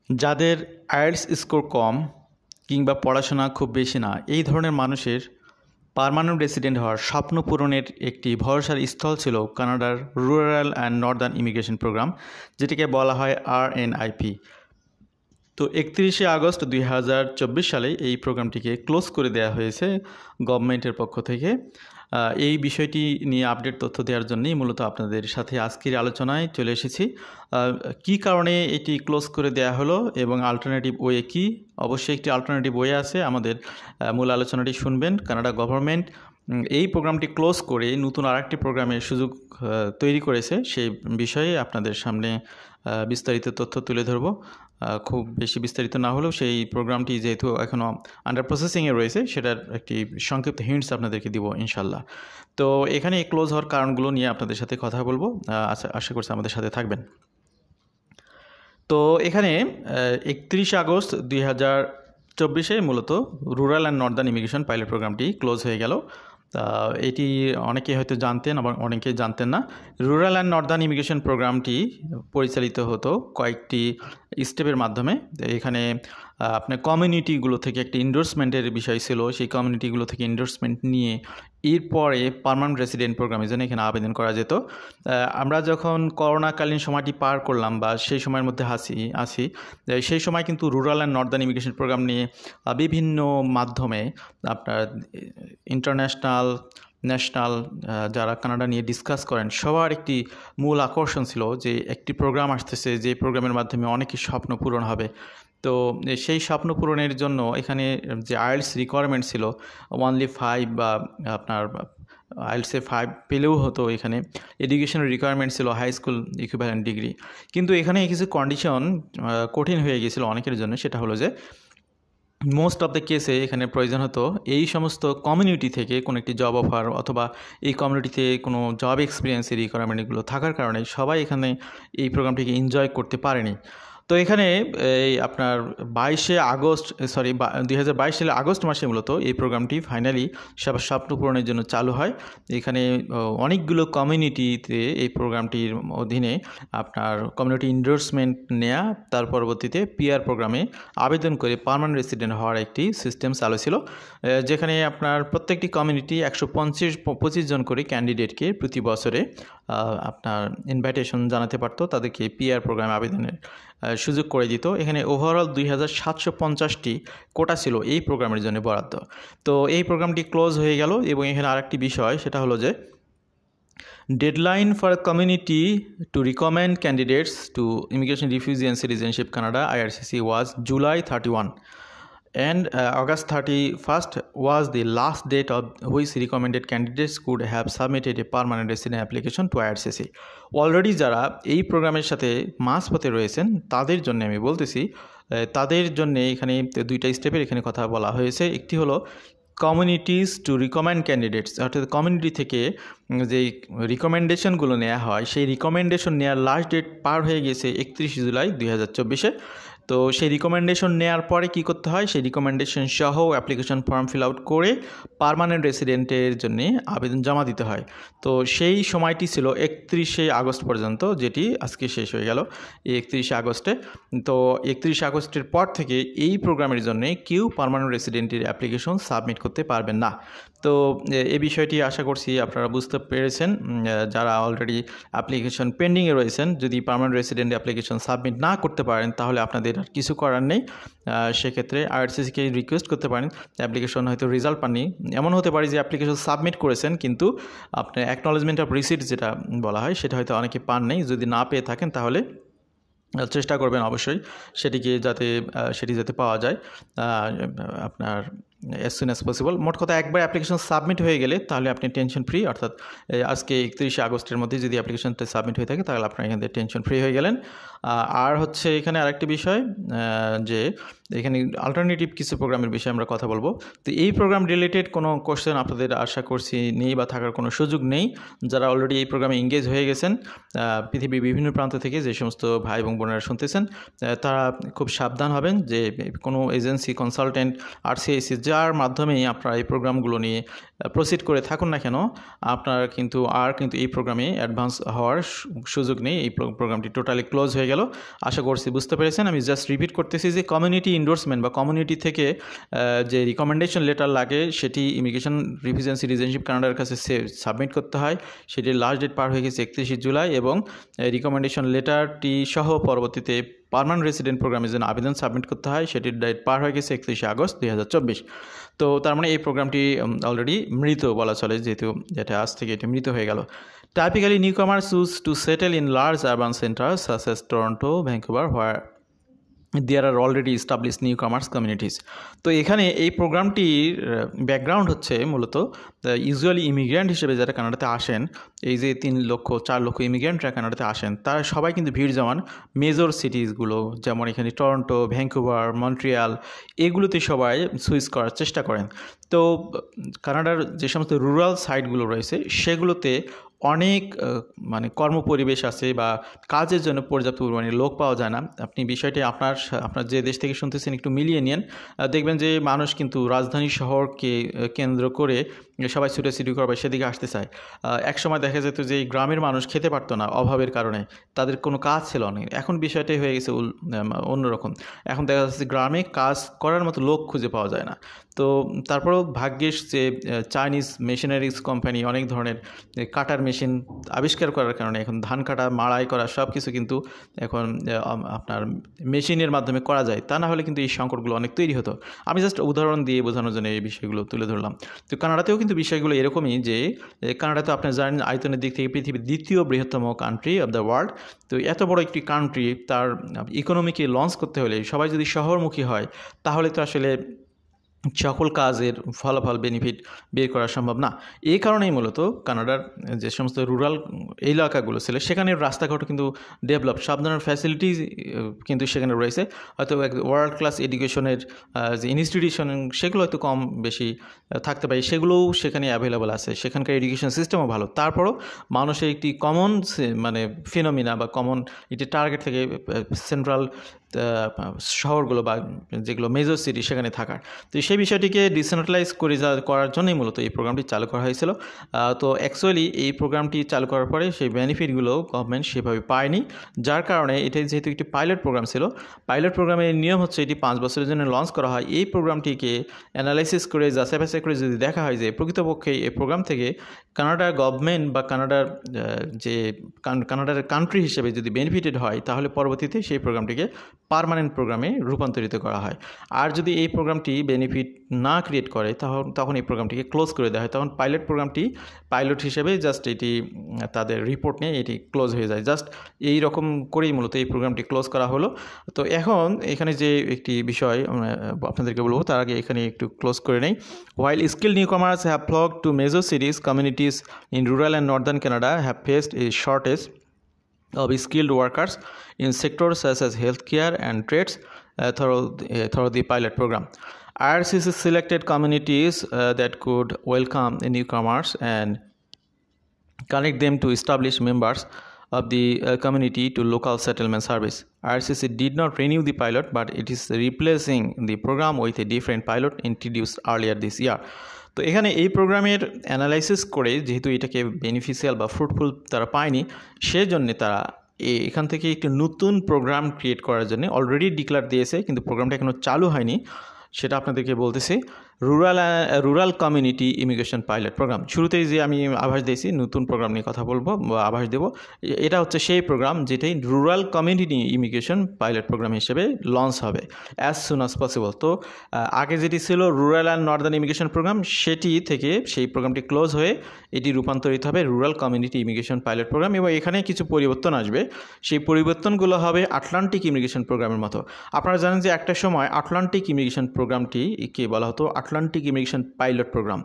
যাদের IELTS score কম কিংবা পড়াশোনা খুব বেশি না, এই ধরনের মানুষের পার্মানেন্ট রেসিডেন্ট হওয়ার স্বপ্ন পূরণের একটি ভরসার স্থল ছিল কানাডার rural and northern immigration programme, যেটিকে বলা হয় RNIP। তো 31শে আগস্ট 2024 সালে এই প্রোগ্রামটিকে ক্লোজ করে দেওয়া হয়েছে গভর্নমেন্টের পক্ষ থেকে। এই বিষয়টি নিয়ে আপডেট তথ্য দেওয়ার জন্যই মূলত আপনাদের সাথে আজকের আলোচনায় চলে এসেছি। কি কারণে এটি ক্লোজ করে দেওয়া হলো এবং অল্টারনেটিভ ওয়ে কি? অবশ্যই একটি অল্টারনেটিভ ওয়ে আছে, আমাদের মূল আলোচনাটি শুনবেন। কানাডা গভর্নমেন্ট এই প্রোগ্রামটি ক্লোজ করে নতুন আরেকটি প্রোগ্রামের সুযোগ তৈরি করেছে, সেই বিষয়ে আপনাদের সামনে বিস্তারিত তথ্য তুলে ধরব। খুব বেশি বিস্তারিত না হলেও সেই প্রোগ্রামটি যেহেতু এখনও আন্ডার প্রসেসিংয়ে রয়েছে, সেটার একটি সংক্ষিপ্ত হিন্টস আপনাদেরকে দিব ইনশাল্লাহ। তো এখানে ক্লোজ হওয়ার কারণগুলো নিয়ে আপনাদের সাথে কথা বলবো, আশা করছি আমাদের সাথে থাকবেন। তো এখানে 31 আগস্ট 2024 মূলত rural and northern immigration pilot প্রোগ্রামটি ক্লোজ হয়ে গেল। এটি অনেকে হয়তো জানতেন, আবার অনেকেই জানতেন না। রুরাল অ্যান্ড নর্দার্ন ইমিগ্রেশন প্রোগ্রামটি পরিচালিত হতো কয়েকটি স্টেপের মাধ্যমে। এখানে আপনার কমিউনিটিগুলো থেকে একটি এন্ডোর্সমেন্টের বিষয় ছিল, সেই কমিউনিটিগুলো থেকে এন্ডোর্সমেন্ট নিয়ে এরপরে পার্মানেন্ট রেসিডেন্ট প্রোগ্রামের জন্য এখানে আবেদন করা যেত। আমরা যখন করোনাকালীন সময়টি পার করলাম বা সেই সময়ের মধ্যে আছি, সেই সময় কিন্তু rural and northern immigration programme নিয়ে বিভিন্ন মাধ্যমে আপনার ইন্টারন্যাশনাল, ন্যাশনাল যারা কানাডা নিয়ে ডিসকাস করেন, সবার একটি মূল আকর্ষণ ছিল যে একটি প্রোগ্রাম আসতেছে, যে প্রোগ্রামের মাধ্যমে অনেকের স্বপ্ন পূরণ হবে। তো সেই স্বপ্ন পূরণের জন্য এখানে যে আইএলটিএস রিকোয়ারমেন্ট ছিল অনলি 5 বা আপনার আইএলটিএসে 5 পেলেও হতো। এখানে এডুকেশনের রিকোয়ারমেন্ট ছিল হাই স্কুল ইকুইভ্যালেন্ট ডিগ্রি। কিন্তু এখানে কিছু কন্ডিশন কঠিন হয়ে গিয়েছিল অনেকের জন্য। সেটা হলো যে মোস্ট অফ দ্য কেসে এখানে প্রয়োজন হতো এই সমস্ত কমিউনিটি থেকে কোনো একটি জব অফার অথবা এই কমিউনিটিতে কোনো জব এক্সপিরিয়েন্সের রিকোয়ারমেন্টগুলো থাকার কারণে সবাই এখানে এই প্রোগ্রামটিকে এনজয় করতে পারেনি। তো এখানে এই আপনার 2022 সালে আগস্ট মাসে মূলত এই প্রোগ্রামটি ফাইনালি সবার স্বপ্ন পূরণের জন্য চালু হয়। এখানে অনেকগুলো কমিউনিটিতে এই প্রোগ্রামটির অধীনে আপনার কমিউনিটি এন্ডোর্সমেন্ট নেওয়া, তার পরবর্তীতে পিআর প্রোগ্রামে আবেদন করে পার্মানেন্ট রেসিডেন্ট হওয়ার একটি সিস্টেম চালু ছিল, যেখানে আপনার প্রত্যেকটি কমিউনিটি 125 জন করে ক্যান্ডিডেটকে প্রতি বছরে আপনার ইনভাইটেশন জানাতে পারতো, তাদেরকে পিআর প্রোগ্রামে আবেদনের সুযোগ করে দিত। এখানে ওভারঅল 2750টি কোটা ছিল এই প্রোগ্রামের জন্য বরাদ্দ। তো এই প্রোগ্রামটি ক্লোজ হয়ে গেল। এবং এখানে আরেকটি বিষয়, সেটা হলো যে deadline for community two recommend candidates to immigration, refugee and citizenship Canada IRCC was July 31 and August 31st was the last date of which recommended candidates could have submitted a permanent resident application to IRCC. Already যারা এই প্রোগ্রামের সাথে মাঝপথে রয়েছেন তাদের জন্য আমি বলতেছি, তাদের জন্য এখানে দুইটা স্টেপের এখানে কথা বলা হয়েছে। একটি হলো কমিউনিটিজ টু রিকমেন্ড ক্যান্ডিডেটস, অর্থাৎ কমিউনিটি থেকে যে রিকমেন্ডেশনগুলো নেওয়া হয়, সেই রিকমেন্ডেশন নেওয়ার লাস্ট ডেট পার হয়ে গেছে 31 জুলাই 2024। তো সেই রিকমেন্ডেশন নেওয়ার পরে কি করতে হয়, সেই রিকমেন্ডেশন সহ অ্যাপ্লিকেশন ফর্ম ফিল আউট করে পার্মানেন্ট রেসিডেন্টের জন্য আবেদন জমা দিতে হয়। তো সেই সময়টি ছিল 31শে আগস্ট পর্যন্ত, যেটি আজকে শেষ হয়ে গেল এই 31শে আগস্টে। তো 31শে আগস্টের পর থেকে এই প্রোগ্রামের জন্য কেউ পার্মানেন্ট রেসিডেন্টের অ্যাপ্লিকেশন সাবমিট করতে পারবেন না। তো এই বিষয়টি আশা করছি আপনারা বুঝতে পেরেছেন। যারা অলরেডি অ্যাপ্লিকেশন পেন্ডিংয়ে রয়েছেন, যদি পার্মানেন্ট রেসিডেন্ট অ্যাপ্লিকেশন সাবমিট না করতে পারেন তাহলে আপনাদের আর কিছু করার নেই। সেক্ষেত্রে IRCCকে রিকোয়েস্ট করতে পারেন। অ্যাপ্লিকেশন হয়তো রেজাল্ট পাননি, এমন হতে পারে যে অ্যাপ্লিকেশন সাবমিট করেছেন কিন্তু আপনার অ্যাকনলেজমেন্ট অফ রিসিট যেটা বলা হয় সেটা হয়তো অনেকে পান নেই। যদি না পেয়ে থাকেন তাহলে চেষ্টা করবেন অবশ্যই সেটি যাতে পাওয়া যায় আপনার as soon as possible। মোট কথা একবার অ্যাপ্লিকেশন সাবমিট হয়ে গেলে তাহলে আপনি টেনশন ফ্রি, অর্থাৎ আজকে 31শে আগস্টের মধ্যে যদি অ্যাপ্লিকেশনটা সাবমিট হয়ে থাকে তাহলে আপনারা এখান থেকে টেনশন ফ্রি হয়ে গেলেন। আর হচ্ছে এখানে আরেকটি বিষয়, যে এখানে অল্টারনেটিভ কিছু প্রোগ্রামের বিষয়ে আমরা কথা বলবো। তো এই প্রোগ্রাম রিলেটেড কোনো কোশ্চেন আপনাদের আশা করছি নেই বা থাকার কোনো সুযোগ নেই। যারা অলরেডি এই প্রোগ্রামে এঙ্গেজ হয়ে গেছেন পৃথিবীর বিভিন্ন প্রান্ত থেকে যে সমস্ত ভাই এবং বোনেরা শুনতেছেন, তারা খুব সাবধান হবেন যে কোনো এজেন্সি, কনসালটেন্ট, RCIC যার মাধ্যমে আপনারা এই প্রোগ্রামগুলো নিয়ে প্রসিড করে থাকুন না কেন, আপনারা কিন্তু এই প্রোগ্রামে অ্যাডভান্স হওয়ার সুযোগ নেই। এই প্রোগ্রামটি টোটালি ক্লোজ হয়ে গেল। গেল। আশা করছি বুঝতে পেরেছেন। আমি জাস্ট রিপিট করতেছি যে কমিউনিটি এন্ডোর্সমেন্ট বা কমিউনিটি থেকে যে রিকমেন্ডেশন লেটার লাগে সেটি ইমিগ্রেশন রিফিউজি সিটিজেনশিপ কানাডার কাছে সাবমিট করতে হয়। সেটির লাস্ট ডেট পার হয়ে গেছে 31 জুলাই এবং রিকমেন্ডেশন লেটারটি সহ পরবর্তীতে পার্মানেন্ট রেসিডেন্ট প্রোগ্রামের জন্য আবেদন সাবমিট করতে হয়। সেটির ডেট পার হয়ে গেছে 31 আগস্ট 2024। তো তার মানে এই প্রোগ্রামটি অলরেডি মৃত বলা চলে, যেহেতু এটা আজ থেকে এটি মৃত হয়ে গেল। Typically, newcomers choose to settle in large urban centers such as Toronto, Vancouver, where there are already established newcomers communities. তো এখানে এই প্রোগ্রামটির ব্যাকগ্রাউন্ড হচ্ছে মূলত ইউজুয়ালি ইমিগ্রেন্ট হিসেবে যারা কানাডাতে আসেন, এই যে 3-4 লক্ষ ইমিগ্রেন্টরা কানাডাতে আসেন, তারা সবাই কিন্তু ভিড় জমান মেজর সিটিজগুলো, যেমন এখানে টরন্টো, ভ্যাঙ্কুভার, মন্ট্রিয়াল, এগুলোতে সবাই সুইচ করার চেষ্টা করেন। তো কানাডার যে সমস্ত রুরাল সাইটগুলো রয়েছে সেগুলোতে অনেক মানে কর্মপরিবেশ আছে বা কাজের জন্য পর্যাপ্ত পরিমাণে লোক পাওয়া যায় না। আপনি বিষয়টি আপনার যে দেশ থেকে শুনতেছেন একটু মিলিয়ে নিন, দেখবেন যে মানুষ কিন্তু রাজধানী শহরকে কেন্দ্র করে সবাই ছুটাছুটি করবে, সেদিকে আসতে চায়। এক সময় দেখা যেত যে গ্রামের মানুষ খেতে পারতো না অভাবের কারণে, তাদের কোনো কাজ ছিল না। এখন বিষয়টাই হয়ে গেছে অন্যরকম। এখন দেখা যাচ্ছে গ্রামে কাজ করার মতো লোক খুঁজে পাওয়া যায় না। তো তারপরেও ভাগ্যিস যে চাইনিজ মেশিনারিজ কোম্পানি অনেক ধরনের কাটার মেশিন আবিষ্কার করার কারণে এখন ধান কাটা, মাড়াই করা সব কিছু কিন্তু এখন আপনার মেশিনের মাধ্যমে করা যায়। তা না হলে কিন্তু এই সংকটগুলো অনেক তৈরি হতো। আমি জাস্ট উদাহরণ দিয়ে বোঝানোর জন্য এই বিষয়গুলো তুলে ধরলাম। তো কানাডাতেও কিন্তু বিষয়গুলো এরকমই, যে কানাডা তো আপনি জানেন আয়তনের দিক থেকে পৃথিবীর 2য় বৃহত্তম কান্ট্রি অফ দ্য ওয়ার্ল্ড। তো এত বড় একটি কান্ট্রি, তার ইকোনমিকে লঞ্চ করতে হলে সবাই যদি শহরমুখী হয়, তাহলে তো আসলে সকল কাজের ফলাফল বেনিফিট বের করা সম্ভব না। এই কারণেই মূলত কানাডার যে সমস্ত রুরাল এলাকাগুলো ছিল সেখানে রাস্তাঘাটও কিন্তু ডেভেলপ, সব ধরনের ফ্যাসিলিটিস কিন্তু সেখানে রয়েছে। হয়তো ওয়ার্ল্ড ক্লাস এডুকেশনের যে ইনস্টিটিউশন সেগুলো হয়তো কম বেশি থাকতে পারে, সেগুলোও সেখানে অ্যাভেলেবল আছে। সেখানকার এডুকেশন সিস্টেমও ভালো। তারপরও মানুষের একটি কমন মানে ফিনোমিনা বা কমন একটি টার্গেট থেকে সেন্ট্রাল শহরগুলো বা যেগুলো মেজর সিটি সেখানে থাকার। তো সেই বিষয়টিকে ডিসেন্ট্রালাইজ করার জন্যই মূলত এই প্রোগ্রামটি চালু করা হয়েছিল। তো অ্যাকচুয়ালি এই প্রোগ্রামটি চালু করার পরে সেই বেনিফিটগুলো গভর্নমেন্ট সেভাবে পায়নি, যার কারণে এটাই যেহেতু একটি পাইলট প্রোগ্রাম ছিল, পাইলট প্রোগ্রামের নিয়ম হচ্ছে এটি 5 বছরের জন্য লঞ্চ করা হয়। এই প্রোগ্রামটিকে অ্যানালাইসিস করে যাচাই বাছাই করে যদি দেখা হয় যে প্রকৃতপক্ষে এই প্রোগ্রাম থেকে কানাডার গভর্নমেন্ট বা কানাডার কান্ট্রি হিসেবে যদি বেনিফিটেড হয়, তাহলে পরবর্তীতে সেই প্রোগ্রামটিকে পার্মানেন্ট প্রোগ্রামে রূপান্তরিত করা হয়। আর যদি এই প্রোগ্রামটি বেনিফিট না ক্রিয়েট করে তখন এই প্রোগ্রামটিকে ক্লোজ করে দেওয়া হয়। তখন পাইলট প্রোগ্রামটি পাইলট হিসেবে জাস্ট এটি তাদের রিপোর্ট নিয়ে এটি ক্লোজ হয়ে যায়। জাস্ট এই রকম করেই মূলত এই প্রোগ্রামটি ক্লোজ করা হলো। তো এখন এখানে যে একটি বিষয় আপনাদেরকে বলবো, তার আগে এখানে একটু ক্লোজ করে নেই। While skilled newcomers have flocked to major cities, communities in rural and northern Canada have faced a shortage of skilled workers in sectors such as healthcare and trades through the pilot program. IRCC selected communities that could welcome the newcomers and connect them to established members of the community to local settlement service. IRCC did not renew the pilot, but it is replacing the program with a different pilot introduced earlier this year. তো এখানে এই প্রোগ্রামের analysis করে যেহেতু এটাকে beneficial বা fruitful তারা পায়নি, সেজন্য তারা এখান থেকে একটি নতুন প্রোগ্রাম ক্রিয়েট করার জন্য অলরেডি ডিক্লেয়ার দিয়েছে, কিন্তু প্রোগ্রামটা এখনও চালু হয়নি। সেটা আপনাদেরকে বলতেছি, rural community immigration pilot program. শুরুতেই যে আমি আভাস দিয়েছি নতুন প্রোগ্রাম নিয়ে কথা বলবো বা আভাস দেব, এটা হচ্ছে সেই প্রোগ্রাম যেটাই rural community immigration pilot program হিসেবে লঞ্চ হবে অ্যাজ সুন অ্যাজ পসিবল। তো আগে যেটি ছিল rural and northern immigration program, সেটি থেকে সেই প্রোগ্রামটি ক্লোজ হয়ে এটি রূপান্তরিত হবে rural community immigration pilot program, এবং এখানে কিছু পরিবর্তন আসবে। সেই পরিবর্তনগুলো হবে আটলান্টিক ইমিগ্রেশন প্রোগ্রামের মতো। আপনারা জানেন যে একটা সময় আটলান্টিক ইমিগ্রেশন প্রোগ্রামটিকে বলা হতো আটলান্টিক ইমিগ্রেশন পাইলট প্রোগ্রাম।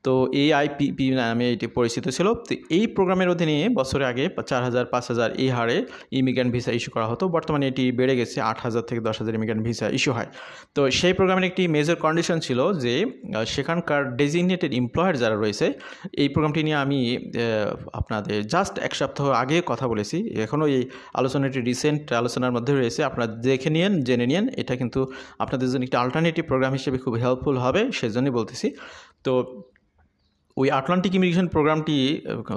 তো AIPP নামে এটি পরিচিত ছিল। তো এই প্রোগ্রামের অধীনে বছরে আগে 4000-5000 এই হারে ইমিগ্রেন্ট ভিসা ইস্যু করা হতো। বর্তমানে এটি বেড়ে গেছে 8000 থেকে 10,000 ইমিগ্রেন্ট ভিসা ইস্যু হয়। তো সেই প্রোগ্রামের একটি মেজর কন্ডিশন ছিল যে সেখানকার ডেজিগনেটেড এমপ্লয়ার যারা রয়েছে, এই প্রোগ্রামটি নিয়ে আমি আপনাদের জাস্ট এক সপ্তাহ আগে কথা বলেছি। এখনও এই আলোচনাটি রিসেন্ট আলোচনার মধ্যে রয়েছে, আপনারা দেখে নিন, জেনে নিন। এটা কিন্তু আপনাদের জন্য একটি অল্টারনেটিভ প্রোগ্রাম হিসেবে খুব হেল্পফুল হবে, সেজন্যই বলতেছি। তো ওই আটলান্টিক ইমিগ্রেশন প্রোগ্রামটি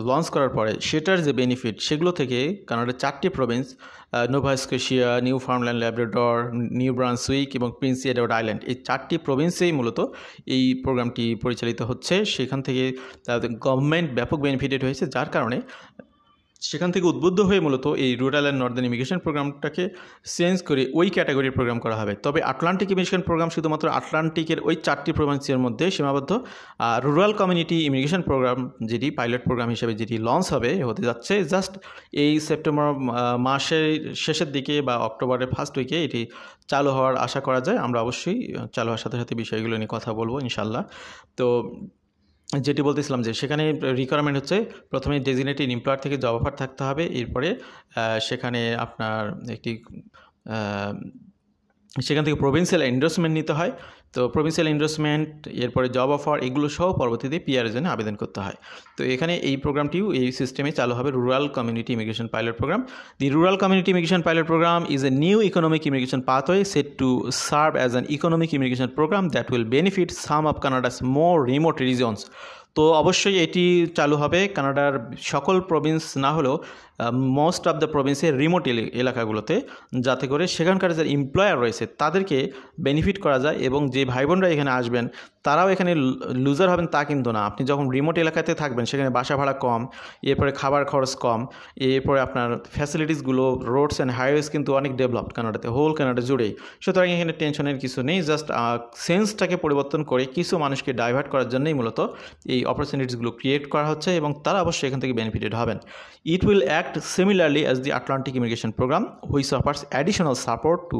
লঞ্চ করার পরে সেটার যে বেনিফিট সেগুলো থেকে কানাডার 4টি province Nova Scotia, Newfoundland, Labrador, New Brunswick এবং প্রিন্স এডওয়ার্ড আইল্যান্ড, এই 4টি প্রভিন্সেই মূলত এই প্রোগ্রামটি পরিচালিত হচ্ছে। সেখান থেকে গভর্নমেন্ট ব্যাপক বেনিফিটেড হয়েছে, যার কারণে সেখান থেকে উদ্বুদ্ধ হয়ে মূলত এই রুরাল অ্যান্ড নর্দার্ন ইমিগ্রেশন প্রোগ্রামটাকে চেঞ্জ করে ওই ক্যাটাগরির প্রোগ্রাম করা হবে। তবে আটলান্টিক ইমিগ্রেশন প্রোগ্রাম শুধুমাত্র আটলান্টিকের ওই 4টি প্রভিন্সের মধ্যে সীমাবদ্ধ। রুরাল কমিউনিটি ইমিগ্রেশন প্রোগ্রাম যেটি পাইলট প্রোগ্রাম হিসেবে যেটি লঞ্চ হতে যাচ্ছে জাস্ট এই সেপ্টেম্বর মাসের শেষের দিকে বা অক্টোবরের ফার্স্ট উইকে এটি চালু হওয়ার আশা করা যায়। আমরা অবশ্যই চালু হওয়ার সাথে সাথে বিষয়গুলো নিয়ে কথা বলবো ইনশাল্লাহ। তো যেটি বলতেছিলাম যে সেখানে রিকোয়ারমেন্ট হচ্ছে প্রথমে ডেজিগনেটেড এমপ্লয়ার থেকে জব অফার থাকতে হবে, এরপরে সেখানে আপনার সেখান থেকে প্রভিন্সিয়াল এন্ডোর্সমেন্ট নিতে হয়। তো প্রভিন্সিয়াল এন্ডোর্সমেন্ট, এরপরে জব অফার, এগুলো সহ পরবর্তীতে পিআরের জন্য আবেদন করতে হয়। তো এখানে এই প্রোগ্রামটিও এই সিস্টেমে চালু হবে, rural community immigration pilot program. The rural community immigration pilot program is a new economic immigration pathway set to serve as an economic immigration program that will benefit some of Canada's more remote regions. তো অবশ্যই এটি চালু হবে কানাডার সকল Province না হলেও most of the প্রভিন্সের remote এলাকাগুলোতে, যাতে করে সেখানকার যে এমপ্লয়ার রয়েছে তাদেরকে বেনিফিট করা যায় এবং যে ভাই বোনরা এখানে আসবেন তারাও এখানে লুজার হবেন তা কিন্তু না। আপনি যখন রিমোট এলাকাতে থাকবেন সেখানে বাসা ভাড়া কম, এরপরে খাবার খরচ কম, এরপরে আপনার ফ্যাসিলিটিসগুলো, রোডস অ্যান্ড হাইওয়েজ কিন্তু অনেক ডেভেলপড কানাডাতে, হোল কানাডা জুড়েই। সুতরাং এখানে টেনশনের কিছু নেই, জাস্ট সেন্সটাকে পরিবর্তন করে কিছু মানুষকে ডাইভার্ট করার জন্যই মূলত এই অপরচুনিটিসগুলো ক্রিয়েট করা হচ্ছে এবং তারা অবশ্যই এখান থেকে বেনিফিটেড হবেন। It will act similarly as the Atlantic Immigration Program, which offers additional support to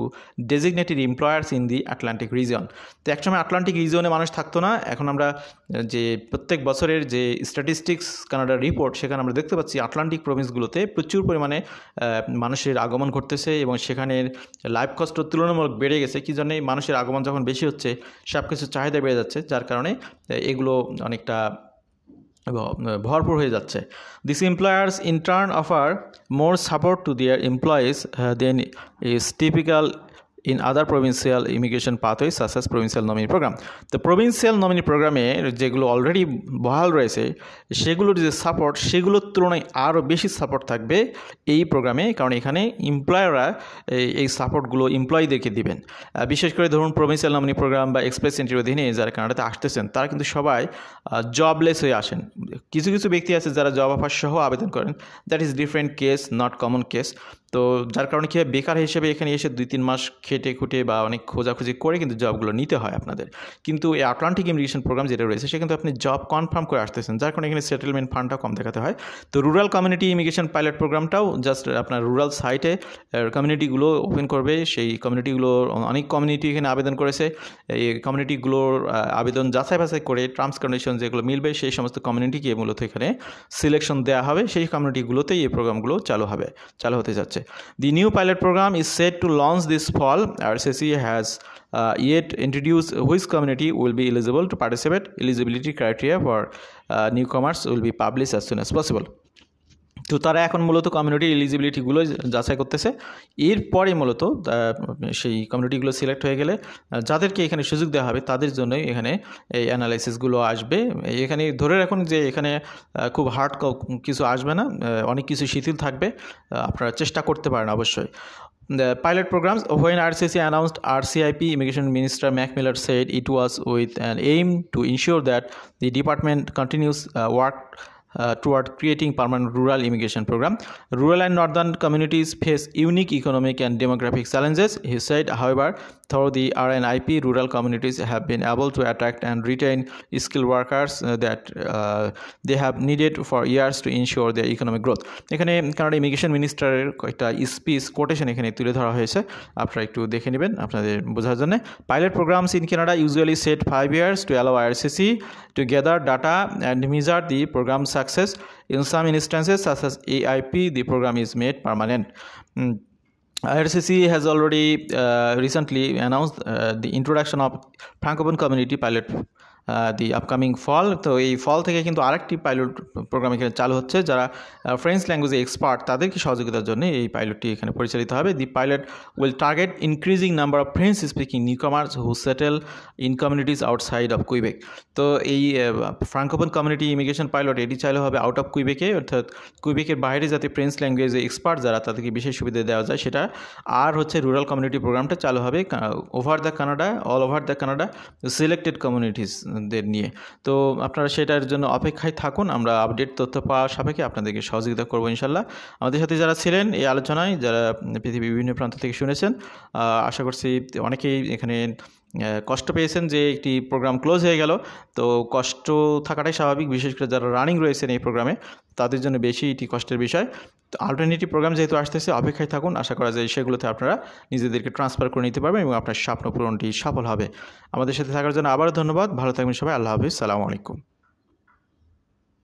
designated employers in the Atlantic region. তো একসময় আটলান্টিক রিজিয়নে মানুষ থাকতো না, এখন আমরা যে প্রত্যেক বছরের যে স্ট্যাটিস্টিক্স কানাডার রিপোর্ট সেখানে আমরা দেখতে পাচ্ছি আটলান্টিক প্রভিন্সগুলোতে প্রচুর পরিমাণে মানুষের আগমন ঘটতেছে এবং সেখানের লাইফ কস্ট তুলনামূলক বেড়ে গেছে। কি জন্য? মানুষের আগমন যখন বেশি হচ্ছে সব কিছু চাহিদা বেড়ে যাচ্ছে, যার কারণে এগুলো অনেকটা ভরপুর হয়ে যাচ্ছে। These employers in turn offer more support to their employees than is typical in other provincial immigration pathways such as provincial nominee program. তো প্রভিন্সিয়াল নমিনি প্রোগ্রামে যেগুলো অলরেডি বহাল রয়েছে সেগুলোর যে সাপোর্ট সেগুলোর তুলনায় আরও বেশি সাপোর্ট থাকবে এই প্রোগ্রামে, কারণ এখানে এমপ্লয়াররা এই সাপোর্টগুলো এমপ্লয়ীদেরকে দিবেন। বিশেষ করে ধরুন প্রভিন্সিয়াল নমিনি প্রোগ্রাম বা এক্সপ্রেস এন্ট্রির অধীনে যারা কানাডাতে আসতেছেন তারা কিন্তু সবাই জবলেস হয়ে আসেন। কিছু কিছু ব্যক্তি আছে যারা জব অফার সহ আবেদন করেন, that is different case, not common case. তো যার কারণে কী হয়, বেকার হিসেবে এখানে এসে 2-3 মাস খেটে খুঁটে বা অনেক খোঁজাখুঁজি করে কিন্তু জবগুলো নিতে হয় আপনাদের। কিন্তু এই আটলান্টিক ইমিগ্রেশন প্রোগ্রাম যেটা রয়েছে সে কিন্তু আপনি জব কনফার্ম করে আসতেছেন, যার কারণে এখানে সেটেলমেন্ট ফান্ডটা কম দেখাতে হয়। তো রুরাল কমিউনিটি ইমিগ্রেশন পাইলট প্রোগ্রামটাও জাস্ট আপনার রুরাল সাইটে কমিউনিটিগুলো ওপেন করবে, সেই কমিউনিটিগুলোর অনেক কমিউনিটি এখানে আবেদন করেছে, এই কমিউনিটিগুলোর আবেদন যাচাই বাছাই করে টার্মস কন্ডিশন যেগুলো মিলবে সেই সমস্ত কমিউনিটিকে মূলত এখানে সিলেকশন দেওয়া হবে, সেই কমিউনিটিগুলোতেই এই প্রোগ্রামগুলো চালু হতে যাচ্ছে। The new pilot program is set to launch this fall. RCC has yet introduced which community will be eligible to participate. Eligibility criteria for newcomers will be published as soon as possible. তো তারা এখন মূলত community এলিজিবিলিটিগুলো যাচাই করতেছে, এরপরে মূলত সেই কমিউনিটিগুলো select হয়ে গেলে যাদেরকে এখানে সুযোগ দেওয়া হবে তাদের জন্যই এখানে এই অ্যানালাইসিসগুলো আসবে। এখানে ধরে রাখুন যে এখানে খুব হার্ড কিছু আসবে না, অনেক কিছু শিথিল থাকবে, আপনারা চেষ্টা করতে পারেন অবশ্যই। The pilot programs, when RCC announced RCIP, Immigration Minister Mac Miller said it was with an aim to ensure that the department continues work toward creating permanent rural immigration program. Rural and northern communities face unique economic and demographic challenges, he said. However, through the RNIP, rural communities have been able to attract and retain skilled workers that they have needed for years to ensure their economic growth. এখানে Canada immigration মিনিস্টারের কয়েকটা speech quotation এখানে তুলে ধরা হয়েছে, আপনারা একটু দেখে নেবেন আপনাদের বোঝার জন্য। Pilot programs in Canada usually set 5 years to allow IRCC to gather data and measure the program success. In some instances, such as AIP, the program is made permanent. IRCC has already recently announced the introduction of Francophone Community Pilot the upcoming fall. তো এই ফল থেকে কিন্তু আরেকটি pilot programme এখানে চালু হচ্ছে, যারা French ল্যাঙ্গুয়েজে এক্সপার্ট তাদেরকে সহযোগিতার জন্য এই পাইলটটি এখানে পরিচালিত হবে। The pilot will target increasing number of French speaking newcomers who settle in communities outside of Quebec. তো এই ফ্রাঙ্কোফোন কমিউনিটি ইমিগ্রেশন পাইলট এটি চালু হবে আউট অফ কুইবেকে, অর্থাৎ কুইবেকের বাইরে যাতে ফ্রেঞ্চ ল্যাঙ্গুয়েজে এক্সপার্ট যারা তাদেরকে বিশেষ সুবিধা দেওয়া যায় সেটা। আর হচ্ছে রুরাল কমিউনিটি প্রোগ্রামটা চালু হবে over the Canada, all over the Canada, selected কমিউনিটিসদের নিয়ে। তো আপনারা সেটার জন্য অপেক্ষায় থাকুন, আমরা আপডেট তথ্য পাওয়া সাপেক্ষে আপনাদেরকে সহযোগিতা করবো ইনশাল্লাহ। আমাদের সাথে যারা ছিলেন এই আলোচনায়, যারা পৃথিবীর বিভিন্ন প্রান্ত থেকে শুনেছেন, আশা করছি অনেকেই এখানে কষ্ট পেয়েছেন যে একটি প্রোগ্রাম ক্লোজ হয়ে গেল। তো কষ্ট থাকাটাই স্বাভাবিক, বিশেষ করে যারা রানিং রয়েছেন এই প্রোগ্রামে তাদের জন্য বেশি এটি কষ্টের বিষয়। তো অল্টারনেটিভ প্রোগ্রাম যেহেতু আসতেছে, অপেক্ষায় থাকুন, আশা করা যায় সেগুলোতে আপনারা নিজেদেরকে ট্রান্সফার করে নিতে পারবেন এবং আপনার স্বপ্ন পূরণটি সফল হবে। আমাদের সাথে থাকার জন্য আবারও ধন্যবাদ। ভালো থাকবেন সবাই। আল্লাহ হাফিজ। সালামু আলাইকুম।